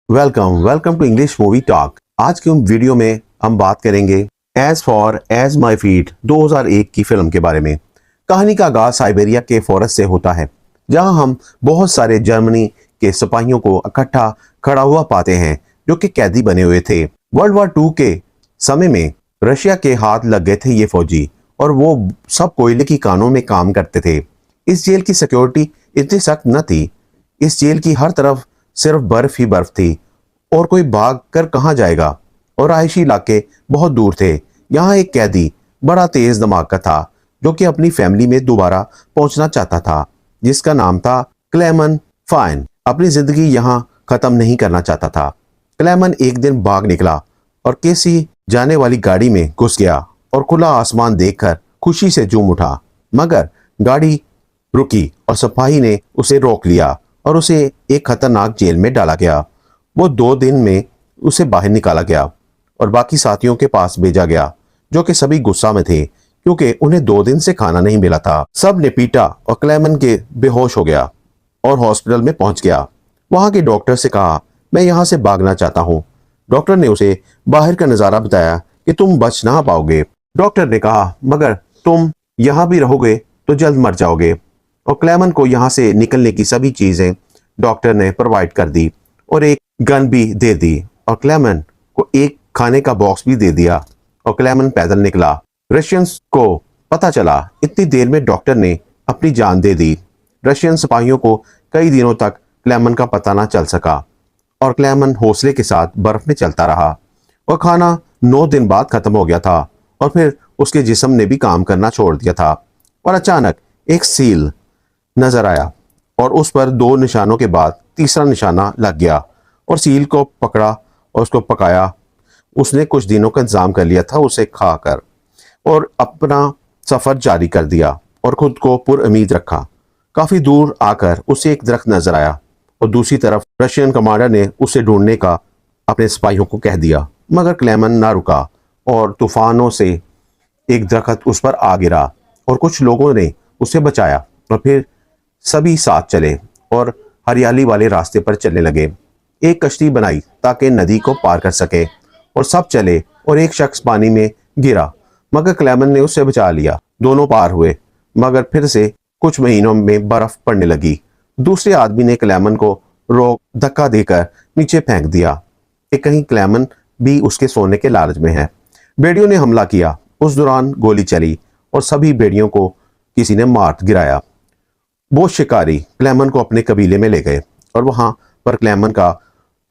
Welcome to English movie talk. आज की video में हम बात करेंगे as far as my feet 2001 की फिल्म के बारे में। कहानी का आगाज साइबेरिया के फॉरेस्ट से होता है, जहां हम बहुत सारे जर्मनी के सिपाहियों को इकट्ठा खड़ा हुआ पाते हैं जो कि कैदी बने हुए थे। वर्ल्ड वॉर 2 के समय में रशिया के हाथ लग गए थे ये फौजी, और वो सब कोयले की कानों में काम करते थे। इस जेल की सिक्योरिटी इतनी सख्त न थी। इस जेल की हर तरफ सिर्फ बर्फ ही बर्फ थी, और कोई भाग कर कहाँ जाएगा, और रहायशी इलाके बहुत दूर थे। यहाँ एक कैदी बड़ा तेज दिमाग का था जो कि अपनी फैमिली में दोबारा पहुंचना चाहता था, जिसका नाम था क्लेमन फाइन। अपनी जिंदगी यहाँ खत्म नहीं करना चाहता था। क्लेमन एक दिन भाग निकला और किसी जाने वाली गाड़ी में घुस गया और खुला आसमान देखकर खुशी से झूम उठा। मगर गाड़ी रुकी और सिपाही ने उसे रोक लिया और उसे एक खतरनाक जेल में डाला गया। वो 2 दिन में उसे बाहर निकाला गया और बाकी साथियों के पास भेजा गया, जो कि सभी गुस्सा में थे क्योंकि उन्हें 2 दिन से खाना नहीं मिला था। सब ने पीटा और क्लेमन के बेहोश हो गया और हॉस्पिटल में पहुंच गया। वहां के डॉक्टर से कहा, मैं यहाँ से भागना चाहता हूँ। डॉक्टर ने उसे बाहर का नजारा बताया कि तुम बच ना पाओगे। डॉक्टर ने कहा, मगर तुम यहाँ भी रहोगे तो जल्द मर जाओगे। और क्लेमन को यहाँ से निकलने की सभी चीजें डॉक्टर ने प्रोवाइड कर दी और एक गन भी दे दी, और क्लेमन को एक खाने का बॉक्स भी दे दिया। और क्लेमन पैदल निकला। रशियंस को पता चला इतनी देर में डॉक्टर ने अपनी जान दे दी। रशियन सिपाहियों को कई दिनों तक क्लेमन का पता ना चल सका, और क्लेमन हौसले के साथ बर्फ में चलता रहा। और खाना 9 दिन बाद खत्म हो गया था, और फिर उसके जिस्म ने भी काम करना छोड़ दिया था। और अचानक एक सील नजर आया, और उस पर 2 निशानों के बाद तीसरा निशाना लग गया, और सील को पकड़ा और उसको पकाया। उसने कुछ दिनों का इंतजाम कर लिया था उसे खाकर, और अपना सफर जारी कर दिया और खुद को पुरउम्मीद रखा। काफी दूर आकर उसे एक दरख्त नजर आया, और दूसरी तरफ रशियन कमांडर ने उसे ढूंढने का अपने सिपाहियों को कह दिया। मगर क्लेमन ना रुका, और तूफानों से एक दरख्त उस पर आ गिरा, और कुछ लोगों ने उसे बचाया। और फिर सभी साथ चले और हरियाली वाले रास्ते पर चलने लगे। एक कश्ती बनाई ताकि नदी को पार कर सके, और सब चले, और एक शख्स पानी में गिरा, मगर क्लेमन ने उसे बचा लिया। दोनों पार हुए, मगर फिर से कुछ महीनों में बर्फ पड़ने लगी। दूसरे आदमी ने क्लेमन को रोक धक्का देकर नीचे फेंक दिया कि कहीं क्लेमन भी उसके सोने के लालच में है। भेड़ियों ने हमला किया। उस दौरान गोली चली और सभी भेड़ियों को किसी ने मार गिराया। वो शिकारी क्लेमन को अपने कबीले में ले गए, और वहां पर क्लेमन का